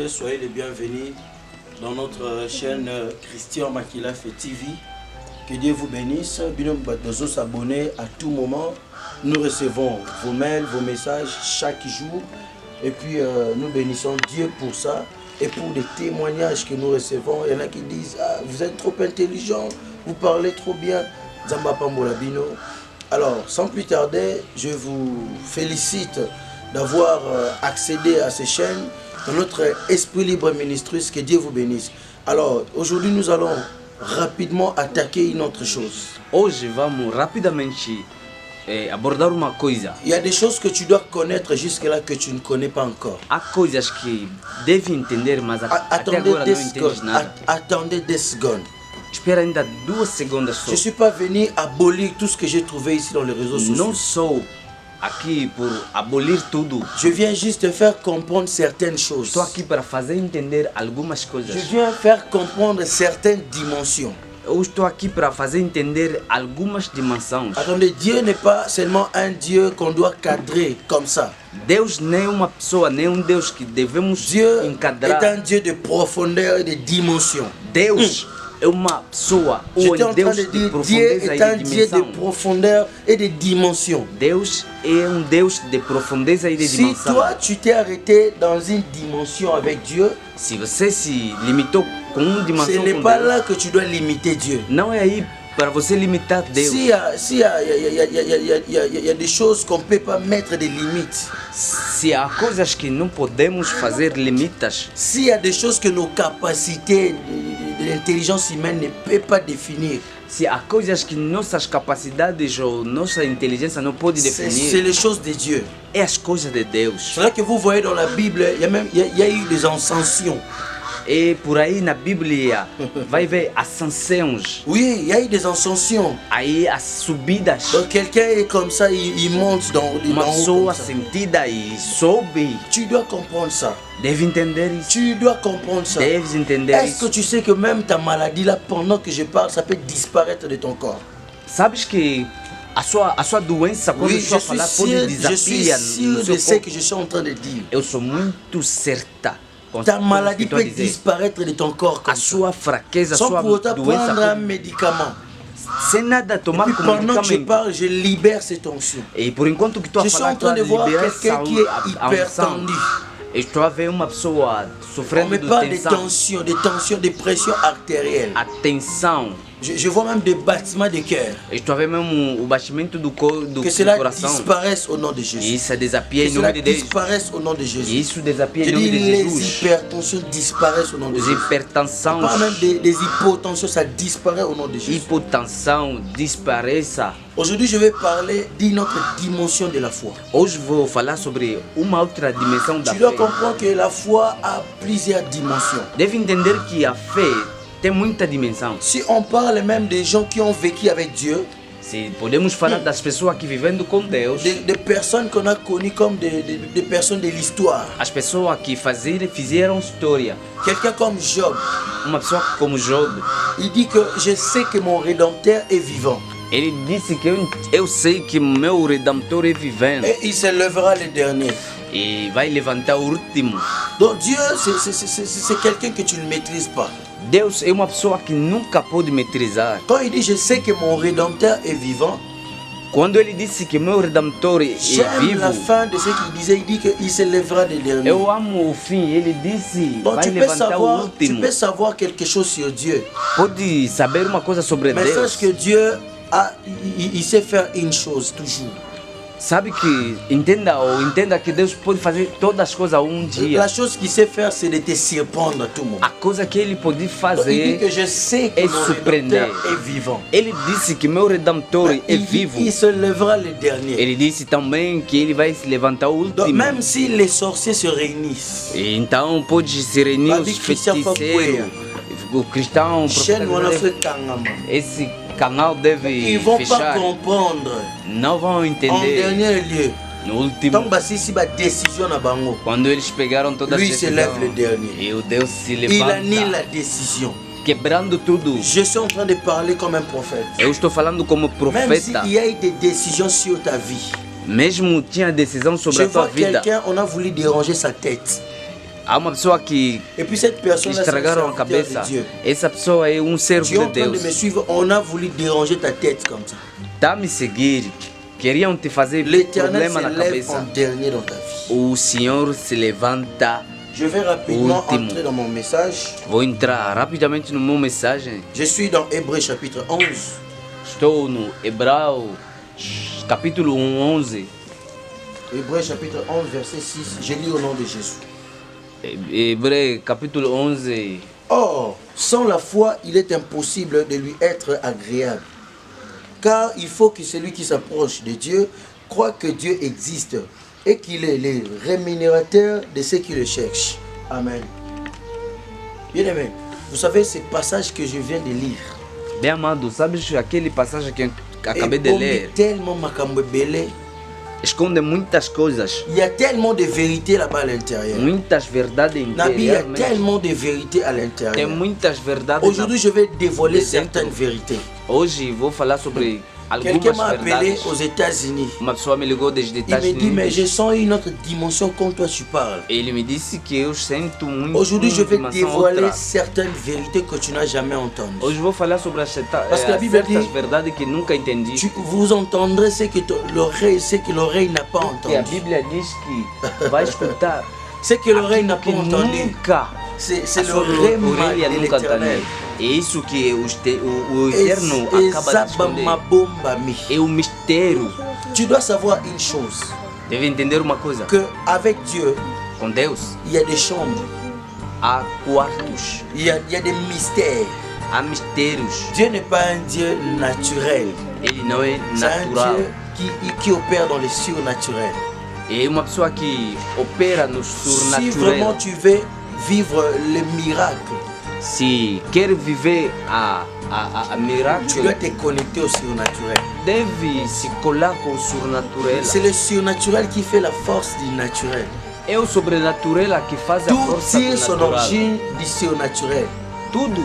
Français, soyez les bienvenus dans notre chaîne Christian Makila Fait TV. Que Dieu vous bénisse. Nous s'abonner à tout moment. Nous recevons vos mails, vos messages chaque jour. Et puis nous bénissons Dieu pour ça. Et pour les témoignages que nous recevons, il y en a qui disent ah, vous êtes trop intelligent, vous parlez trop bien. Zamba Pambolabino. Alors, sans plus tarder, je vous félicite d'avoir accédé à ces chaînes dans notre Esprit Libre Ministries. Que Dieu vous bénisse. Alors, aujourd'hui, nous allons rapidement attaquer une autre chose. Hoje vamos rapidamente abordar uma coisa. Il y a des choses que tu dois connaître jusque-là que tu ne connais pas encore. Há coisas que deve entender, mas até agora não entendes nada. Attendez 10 secondes. Espera ainda 2 segundos só. Je ne suis pas venu abolir tout ce que j'ai trouvé ici dans les réseaux sociaux. Não sou aqui por abolir tudo. Je viens juste te faire comprendre certaines choses. Estou aqui para fazer entender algumas coisas. Je viens faire comprendre certaines dimensions. Eu estou aqui para fazer entender algumas dimensões. Attendez, Dieu n'est pas seulement un Dieu qu'on doit cadrer comme ça. Deus nem é uma pessoa, nem um Deus que devemos Dieu encadrar. est un Dieu de profondeur et de dimension. Deus é uma pessoa, ou J'étais en train Deus de de dire, Dieu profundeza est e un de Dieu de dimensão. profondeur et de dimension. Deus é Deus de profundeza e de Si dimensão. toi tu t'es arrêté dans une dimension avec Dieu, Se você se limitou com uma ce dimensão n'est com pas Deus, là que tu dois limiter Dieu. não é aí para você limitar Deus. S'il y a des choses qu'on ne peut pas mettre des limites, Se há coisas que não podemos fazer limitas, s'il y a des choses que nos capacités de l'intelligence humaine ne peuvent pas définir, se há coisas que nossas capacidades ou nossa inteligência não pode c'est definir, les choses de Dieu. é as coisas de Deus. C'est vrai que vous voyez dans la Bible, il y a eu des ascensions. E por aí na Bíblia vai ver ascensões, Oui, il y a eu des ascensions. aí as subidas. Donc quelqu'un est comme ça, il monte dans Uma haut pessoa comme ça. sentida e sobe. Tu dois comprendre ça. Deve entender isso. Tu dois comprendre ça. Deves entender Est-ce que isso. tu sais que même ta maladie là, pendant que je parle, ça peut disparaître de ton corps? Sabes que a sua doença, quando Oui, eu estou a falar, pode je suis desafiar sûr no de seu ce corpo. que je suis en train de dire. Eu sou muito certa com Ta com o maladie que estou a peut dizer. disparaître de ton corps A comme ça. sua fraqueza, a Sans sua pour autant doença, prendre un pode- médicament. sem nada Et tomar puis como pendant que je medicamento. parle, je libère cette onction. E por enquanto que estou Je a suis falar, en train de estou a voir liberar quelqu'un qui est a hyper unção. tendu. Estou a ver uma pessoa On sofrendo me de parle de tensão. tension, de pression artérielle. A tensão. Je vois même des battements de cœur. Estou a ver mesmo o batimento do Que cela coração. disparaisse au nom de E Jésus. isso desafia Que em cela nome de Deus. disparaisse au nom de E Jésus. isso desafia Je em nome dis de les Jesus. hypertensions disparaissent au nom de Os Jésus. hipertensões, Pas même des hypotensions, ça disparaît au nom de Jésus. hipotensão desapareça. Aujourd'hui, je vais parler d'une autre dimension de la foi. Hoje vou falar sobre uma outra dimensão da Tu dois fé. comprendre que la foi a plusieurs dimensions. Deve entender que a fé tem muita dimensão. Si on parle même des gens qui ont vécu avec Dieu, Se podemos falar das pessoas que vivendo com Deus, des personnes qu'on a connues comme des personnes de l'histoire. as pessoas que fizeram história. Quelqu'un comme Job, Uma pessoa como Job, il dit que je sais que mon Rédempteur est vivant. ele disse que eu sei que meu Redentor é vivendo Et il se lèvera le dernier. e vai levantar o último. Donc Dieu, c'est quelqu'un que tu ne maîtrises pas. Deus é uma pessoa que nunca pode metrizar. Quand il dit je sais que mon Rédempteur est vivant, Quando ele disse que meu Redentor é j'aime vivo, la fin de ce qu'il disait. Il dit qu'il se lèvera le dernier. eu amo o fim. Ele disse, Donc vai tu peux, levantar o tu peux último. savoir quelque chose sur Dieu. Pode saber uma coisa sobre Mais Deus. sache que Dieu, il sait faire une chose toujours. Sabe que entenda que Deus pode fazer todas as coisas dia. La chose qu'il sait faire, c'est de te surprendre à tout moment. A coisa que ele pode Donc, il dit fazer, que je sais que é mon surpreender. Rédempteur est vivant. ele disse que meu Redentor é Il dit vivo. qu'il se lèvera le dernier. Ele disse também que ele vai se levantar o Donc último. même si les sorciers se réunissent, E então pode se reunir Vai os vir Christian feiticeiros, o cristão, o chaîne profeta, Wanafe Kangama, esse canal deve ils vont pas fechar. comprendre Não vão en entender dernier lieu. no último. Tant basisi ba décision na bango, Quando eles pegaram toda a lui se lève le decisão dernier. e o Deus se Il annule levanta, la décision. quebrando tudo. Je suis en train de parler comme un prophète. Eu estou falando como Même profeta. s'il y a eu des décisions sur ta vie, Mesmo tinha decisão je sobre a tua vois vida. quelqu'un, on a voulu déranger sa tête. Há uma pessoa que Et puis cette personne-là, c'est un estragaram a serviteur de cabeça. Dieu. Essa pessoa é servo Tu es de en train de Deus. me suivre, on a voulu déranger ta tête comme ça. Tá me seguir. Queriam te fazer L'Éternel problema na se lève cabeça. en dernier dans ta vie. O Senhor se levanta. Je vais rapidement Último. entrer dans mon message. Vou entrar rapidamente no meu mensagem. Je suis dans Hébreux chapitre 11. Estou no Hebreu, capítulo 11. Hébreux chapitre 11, verset 6. Je lis au nom de Jésus. Hebreu, capítulo 11. Or, sans la foi, il est impossible de lui être agréable. Car il faut que celui qui s'approche de Dieu croit que Dieu existe et qu'il est le rémunérateur de ceux qui le cherchent. Amen. Bien-aimé, vous savez ce passage que je viens de lire. Bem amado, sabes aquele passagem que eu acabei de Ebomi ler? tellement makambo ebele. Esconde muitas coisas, Il y a tellement de vérité là-bas à l'intérieur. muitas verdades Nabi, il y a interiores. tellement de vérité à Tem l'intérieur. muitas verdades. Aujourd'hui, je vais dévoiler Dentro. certaines vérités. Hoje vou falar sobre Quelqu'un algumas m'a appelé verdades. aux États-Unis. Uma pessoa me ligou desde Il Estados me dit, mais je Unidos. sens une autre dimension quand toi tu parles. Ele me disse que eu sinto muito Aujourd'hui, je vais dimensão dévoiler outra. certaines vérités que tu n'as jamais entendues. Hoje vou falar sobre Parce que la Bible certas dit- verdades que nunca entendi. Vous entendrez ce que l'oreille n'a pas Que a entendu. Bíblia diz que vai escutar Ce que l'oreille n'a pas que entendu. nunca C'est a le sua rêve orelha de nunca l'éternel. entendeu. É isso que o Eterno acaba de esconder. Ezababombami. É o mistério. Tu dois savoir une chose, Deve entender uma coisa. que avec Dieu, Com Deus il y a des chambres, há quartos, il y a des mystères. há mistérios. Dieu n'est pas un Dieu naturel. Ele não é C'est un natural. Dieu qui opère dans les surnaturels. É uma pessoa que opera no Si vraiment surnaturel. tu veux vivre le miracle, Se quer viver a tu dois miracle, te connecter au surnaturel. deve se colar com o surnaturel. C'est le surnaturel qui fait la force du naturel. É o sobrenatural que faz a Tout força tire do son natural. origine du surnaturel. Tudo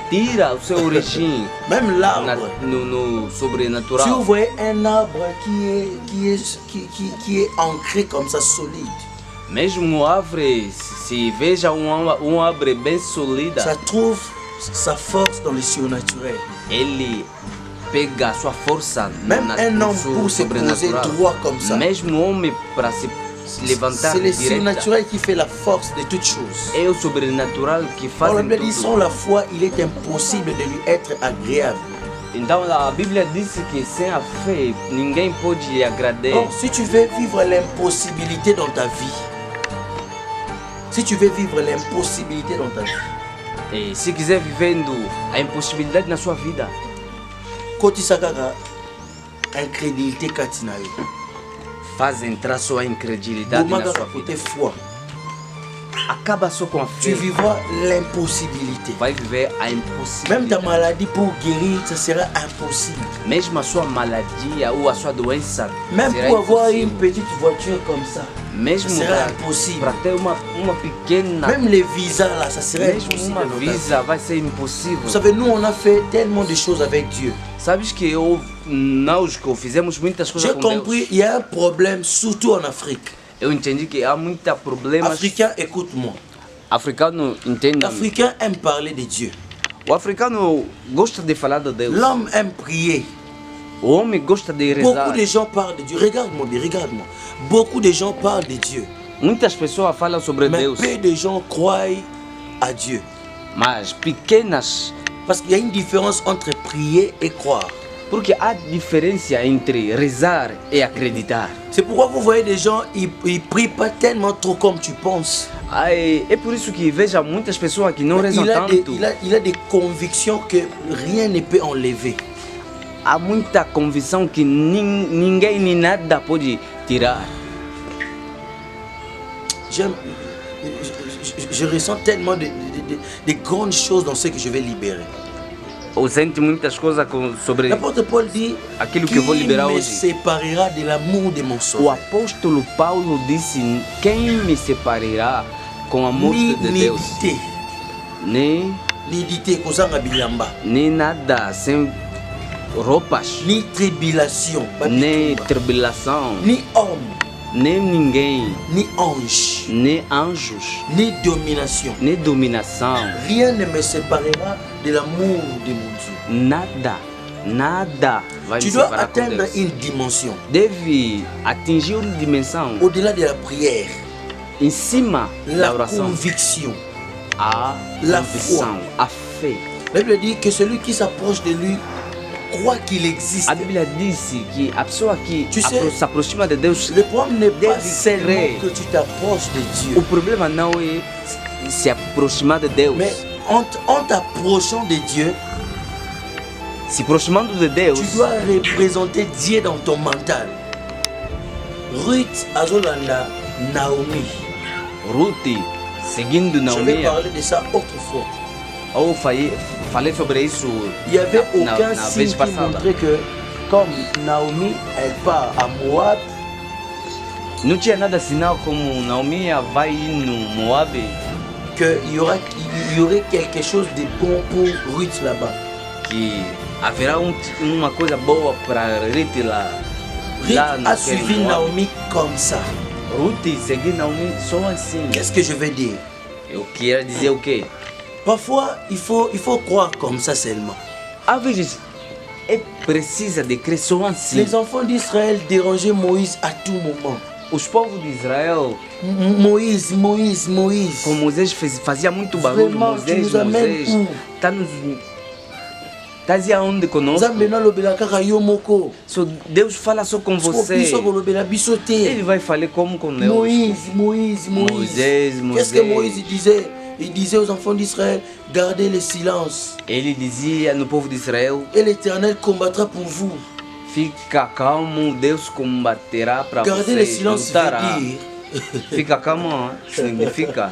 tira o seu origem Même l'arbre. no Si sobrenatural. vous voyez un arbre qui est ancré comme ça, solide, Mesmo árvore, se veja árvore bem sólida, ça trouve sa force dans le surnaturel. ele pega a sua força Même un homme pour se poser droit comme ça, Mesmo homem para se levantar c'est le direita, surnaturel qui fait la force de toutes choses. é o sobrenatural que faz Or, la Bible dit, tudo. sans la foi, il est impossible de lui être agréable. Então a Bíblia diz que sem a fé ninguém pode lhe agradar. Donc, si tu veux vivre l'impossibilité dans ta vie, si tu veux vivre l'impossibilité dans ta vie, E se quiser vivendo a impossibilidade na sua vida, kotisa kaka incrédulité kati na yo. faz entrar sua incredulidade Boma na kaka sua vida. côté foi. Acaba só com a Tu fé. vivras l'impossibilité. Vai viver a Même impossibilidade. ta maladie pour guérir, ça sera impossible. Mesmo a sua maladia ou a sua doença, Même será pour avoir impossível. une petite voiture comme ça, Mesmo ça sera impossible. para ter uma pequena, Même les visas là, ça sera mesmo impossible. uma dans ta vie. visa vai ser impossível. Vous savez, nous on a fait tellement de choses avec Dieu. Sabes que nós que fizemos muitas coisas J'ai com Deus. compris, il y a un problème, surtout en Afrique. Eu entendi que há muitos problemas. Africain, écoute-moi. Africano entende. L'Africain aime parler de Dieu. O africano gosta de falar de Deus. L'homme aime prier. O homem gosta de rezar. Beaucoup de gens parlent de Dieu. Regarde-moi bien, regarde-moi. Beaucoup de gens parlent de Dieu. Muitas pessoas falam sobre Mais Deus, peu de gens croient à Dieu. mas pequenas, Parce qu'il y a une différence entre prier et croire. porque há diferença entre rezar e acreditar. C'est pourquoi vous voyez des gens, ils prient pas tellement trop comme tu penses. É por isso que veja muitas pessoas que não rezam tanto. Il a des convictions que rien ne peut enlever. Há muita convicção que ninguém nem nada pode tirar. Je ressens tellement de grandes choses dans ce que je vais libérer. Eu sinto muitas coisas sobre L'apôtre Paul dit aquilo que qui eu vou liberar me hoje. séparera de l'amour de mon O sauveur. apóstolo Paulo disse: quem me separará com a morte de Deus? Nem Nidité, kozanga bilamba. nem nada, sem roupas, Ni tribulation, nem tribulação, ni homme, nem ninguém, ni ange, nem anjos, ni domination. nem dominação, Rien ne me séparera de l'amour de mon Dieu. nada vai Tu me dois separar com atteindre Deus. une dimension Deve atingir uma dimensão au-delà de la prière, em cima da la oração, conviction. a La convicção, a fé. La Bible dit que celui qui s'approche de lui croit qu'il existe. A Bíblia disse que a pessoa que Tu sais, se aproxima de Deus, Le problème n'est pas Deve seulement crer. que tu t'approches de o Dieu, problema não é se aproximar de Deus. mais en t'approchant de Dieu, Se aproximando de Deus, tu dois représenter Dieu dans ton mental. Ruth Azolanda Naomi. Ruth, seguindo Je vais Naomi, parler de ça autrefois. ou falei sobre isso Il n'y avait na aucun signe vez qui passada. montrait que comme Naomi, elle part à Moab, Não tinha nada sinal como Naomi vai no Moab, qu'il y aurait quelque chose de bon pour Ruth là-bas. que haverá uma coisa boa para Ruth lá. Ruth Lá a naquele suivi Moab. Naomi comme ça. Ruth seguir Naomi só assim. Qu'est-ce que je veux dire? Eu quero dizer o quê? Parfois, il faut croire comme ça seulement. Às vezes é precisa de crer só assim. Les enfants d'Israël dérangeaient Moïse à tout moment. Os povos de Israel, Moïse. com Moisés fazia muito barulho. Vraiment, tu nous amènes où? Tá aonde conosco? Nzambe nalobela kaka yo moko. So, Deus fala só com você. Biso kolobela biso te. Ele vai falar como com Deus. Moïse. Moisés. Qu'est-ce que Moïse disait? Il disait aux enfants d'Israël, gardez le silence. Ele dizia no povo de Israel: Et l'Éternel combattra pour vous. fica calmo, Deus combaterá para Gardez le vocês. silence Lutará. veut dire. Fica calmo, significa.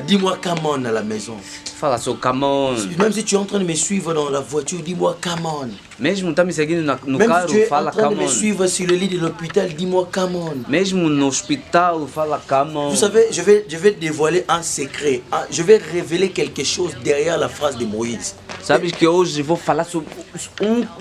Dis-moi come on à la maison. Fala só, come on. Même si tu es en train de me suivre dans la voiture, dis-moi come on. Mesmo tá me seguindo no Même carro, si tu es en fala train de come me on. suivre sur le lit de l'hôpital, dis-moi come on. Mesmo no hospital, fala come on. Vous savez, je vais dévoiler un secret. Je vais révéler quelque chose derrière la phrase de Moïse. Sabes que hoje vou falar sobre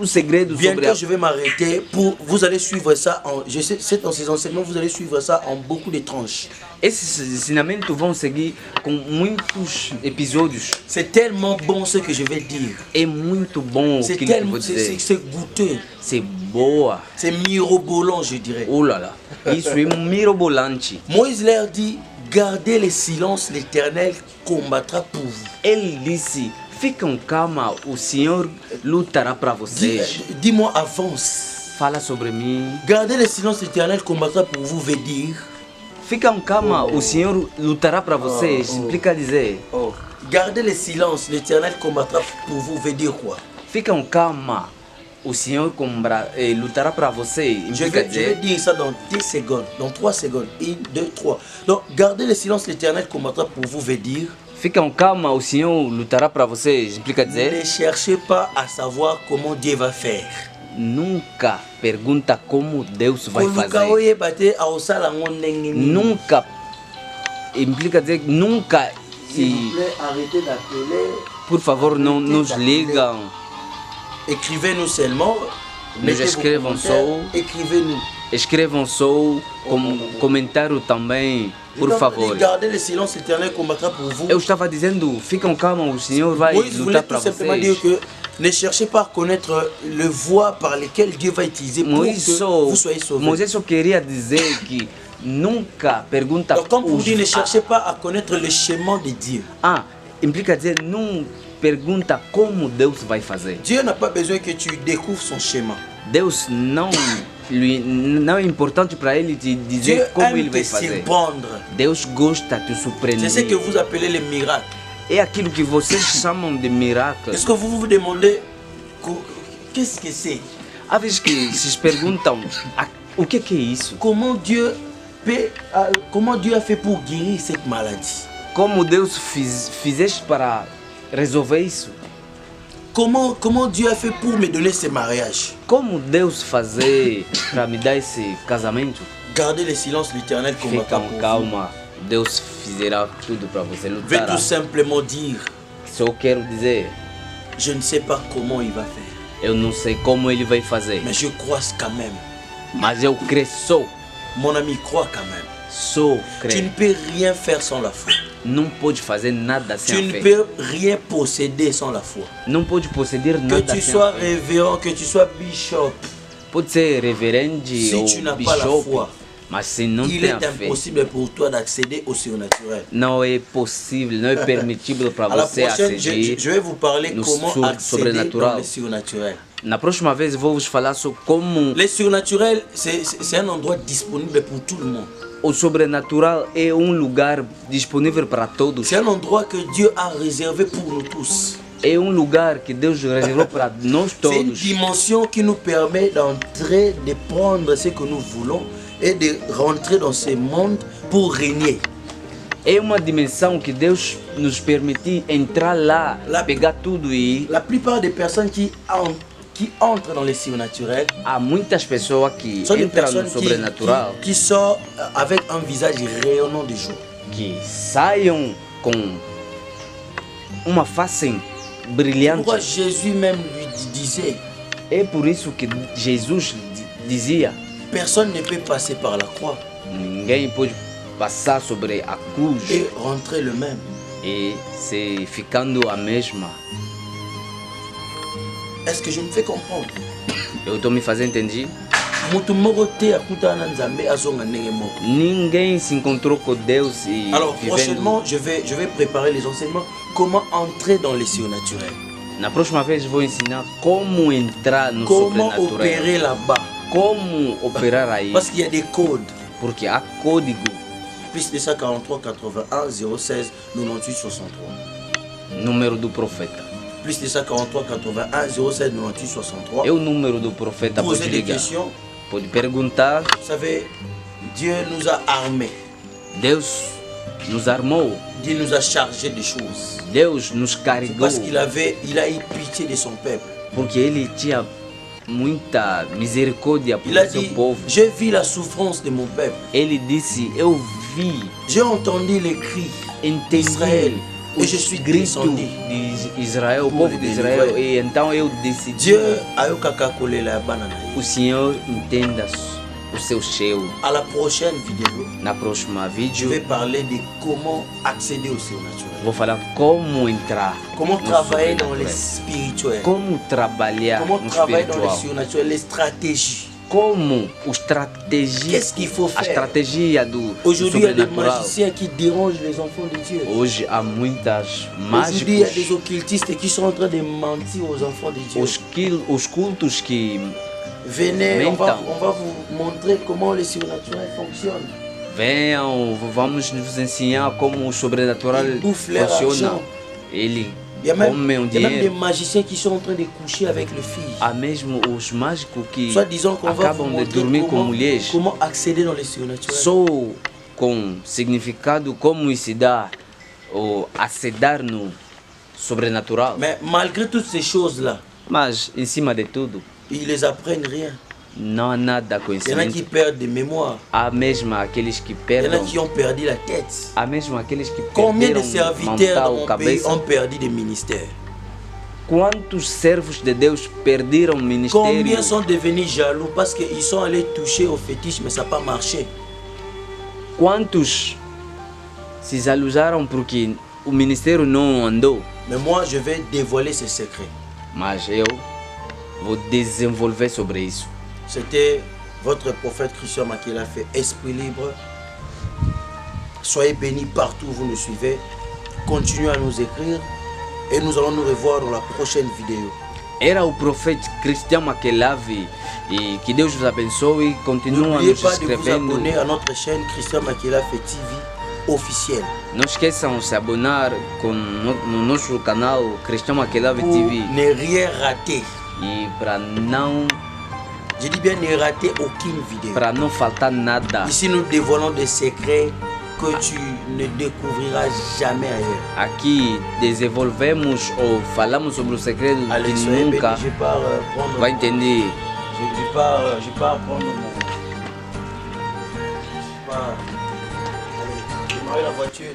segredo sobre Bientôt, je vais m'arrêter pour. Vous allez suivre ça. Ces enseignements, vous allez suivre ça en beaucoup de tranches. Esses ensinamentos vão seguir com muitos episódios. C'est tellement bon ce que je vais dire. É muito bom C'est aquilo que eu tellement, vou dizer. c'est goûteux. C'est boa. C'est mirobolant, je dirais. Oh là là. Isso é mirabolante. Moïse leur dit, gardez le silence, l'Éternel combattra pour vous. Ele disse: ficam calma, o Senhor lutará para vocês. Dis-moi, avance. Fala sobre mim. Gardez le silence, l'Éternel combattra pour vous, veut dire. Ficam calma, o Senhor lutará para vocês. Implica dizer: Gardez le silence, l'Éternel combattra pour vous, veut dire quoi? ficam calma, o Senhor lutará para vocês. Je Implica vais dizer: dire ça dans 10 secondes, dans 3 secondes. 1, 2, 3. Donc, gardez le silence, l'Éternel combattra pour vous, veut dire. ficam calma, o Senhor lutará para vocês. Implica dizer: Ne cherchez pas à savoir comment Dieu va faire. nunca pergunta como Deus vai Koluka fazer. oyeba te aosala ngo ndenge nini. Nunca. Implica dizer nunca. S'il vous plaît, arrêtez d'appeler. Por favor, não Arrêtez nos d'appeler. ligam. Écrivez-nous seulement. Mettez vos escrevam commentaires, só. Écrivez-nous. Escrevam só como comentário também, por Donc, favor. gardez le silence, l'Éternel combattra pour vous. Eu estava dizendo, ficam calmos, o Senhor vai Moïse voulait lutar tout para simplement vocês. dire que ne cherchez pas à connaître le voie par lesquelles Dieu va utiliser pour Moisés que só, vous soyez sauvés. Moisés só queria dizer que nunca pergunta Donc, comme pour os- dire, ne cherchez pas à connaître le chemin de Dieu. implica dizer, não pergunta como Deus vai fazer. Dieu n'a pas besoin que tu découvres son chemin. Deus não é importante para ele te dizer Dieu como aime ele vai te fazer. surprendre. Deus gosta de te C'est ce surpreender. que vous appelez les miracles. É aquilo que vocês chamam de miracle. Est-ce que vous vous demandez qu'est-ce que c'est? Há vezes que se perguntam o que é isso? Comment Dieu a fait pour guérir cette maladie? Como Deus fizeste para resolver isso? Comment Dieu a fait pour me donner ce mariage? Como Deus fazer para me dar esse casamento? Gardez le silence, l'Éternel combattra Ficam pour vous. calma, Deus fizerá tudo para você Je vais lutar. tout simplement dire, Só quero dizer, je ne sais pas comment il va faire, eu não sei como ele vai fazer, mais je crois quand même. mas eu creio só. Mon ami, crois quand même. Só Tu crer. ne peux rien faire sans la foi. Não pode fazer nada sem Tu a ne fé. peux rien posséder sans la foi. Não pode possuir Que nada tu sem sois a fé. révérend, que tu sois bishop, Pode ser reverende Si ou tu n'as pas la bishop, foi, mas se não il tem est a fé, impossible pour toi d'accéder au surnaturel. não é possível, não é permitível para À la você prochaine, aceder. je vais vous parler no comment accéder sobrenatural. dans le surnaturel. Na próxima vez vou vos falar sobre como Le surnaturel, c'est un endroit disponible pour tout le monde. o sobrenatural é lugar disponível para todos. C'est un endroit que Dieu a réservé pour nous tous. É lugar que Deus reservou para nós C'est une todos. dimension qui nous permet d'entrer, de prendre ce que nous voulons et de rentrer dans ce monde pour régner. É uma dimensão que Deus nos permite entrar lá, pegar tudo e ir. La plupart des personnes qui entrent dans le surnaturel Há muitas pessoas que sont des entram no personnes sobrenatural qui sortent avec un visage rayonnant de joie. que saiam com uma face brilhante. Pourquoi Jésus même lui disait, É por isso que Jesus dizia: personne ne peut passer par la croix ninguém pode passar sobre a cruz et rentrer le même. e se ficando a mesma. Est-ce que je me fais comprendre? Eu estou me fazendo entender? Mutu moko te akutana na Nzambe azonga ndenge moko. Ninguém se encontrou com Deus e Alors vivendo. prochainement, je vais préparer les enseignements comment entrer dans le surnaturel. Na próxima vez vou ensinar como entrar no Comment sobrenatural, opérer là-bas. como operar aí, Parce qu'il y a des codes. porque há código. Plus 243 81 016 98 63. Número do profeta. Plus 243 81 016 98 63. É o número do profeta. Pode Poser des ligar, questions. pode perguntar. Vous savez, Dieu nous a armés. Deus nos armou, Dieu nous a chargés de choses. Deus nos carregou, Parce qu'il a eu pitié de son peuple. porque Ele tinha muita misericórdia por Il a seu dit, povo. j'ai vu la souffrance de mon peuple. Ele disse: eu vi, J'ai entendu les cris entendi d'Israël. Et os je suis gritos descendu. de Israel, o Pour povo de les Israel. délivrer. E então eu decidi: Dieu a eu kakakolela banana. o Senhor entenda o seu cheio. À la prochaine vidéo, Na próxima je vídeo, vais parler de comment accéder au surnaturel. vou falar como entrar, Comment no travailler dans sobrenatural. les spirituels. Como trabalhar Comment no travailler dans les espiritual. surnaturels, les stratégies. Como o estratégia, Qu'est-ce qu'il faut a faire? estratégia do Aujourd'hui, il y a des sobrenatural. magiciens qui dérangent les enfants de Dieu. Hoje há muitas Aujourd'hui, il y a des mágicos, occultistes qui sont en train de mentir aux enfants de Dieu. os cultos que Venez, on va mentam. vous montrer comment le surnaturel fonctionne. Venham, vamos nos ensinar como o sobrenatural Ils bouffent leur funciona. argent. Ele Il y a même, come o il y a même des dinheiro. magiciens qui sont en train de coucher avec les filles. Há mesmo os mágicos que Soit disant qu'on va vous acabam de montrer dormir com comment, mulheres. comment accéder dans le surnaturel. Só com significado como se dá ou aceder no sobrenatural. Mais malgré toutes ces choses-là, Mas em cima de tudo, ils les apprennent rien. não há nada Il y en a qui conhecimento. perdent des mémoires. Há mesmo aqueles que Il y en a perdem. qui ont perdu la tête. Há mesmo aqueles que Combien de perderam serviteurs dans mental, mon pays cabeça. ont perdu des ministères? Quantos servos de Deus perderam ministério? Combien sont devenus jaloux parce qu'ils sont allés toucher au fétiche mais ça n'a pas marché? Quantos se exalusaram porque o ministério não andou? Mais moi, je vais dévoiler ces secrets. Mas eu vou desenvolver sobre isso. C'était votre prophète Christian Makila fait Esprit Libre. Soyez bénis partout où vous nous suivez. Continuez à nous écrire et nous allons nous revoir dans la prochaine vidéo. Era o profeta Cristian Makelave e que Deus os abençoe e continua N'oubliez nos pas de vous escrevendo. abonner à notre chaîne Christian Makila fait TV officielle Não esqueçam de se abonar no nosso canal Cristian Makelave pour TV ne rien rater. e para não Je dis bien ne rater aucune vidéo. faltar nada. Ici nous dévoilons des secrets que tu ne découvriras jamais ailleurs. Aqui desenvolvemos ou falamos sobre o segredo Allez, que soyez bénis, nunca je pars prendre. vai entender. Je pars prendre mon. Je pars. Allez, démarrer la voiture.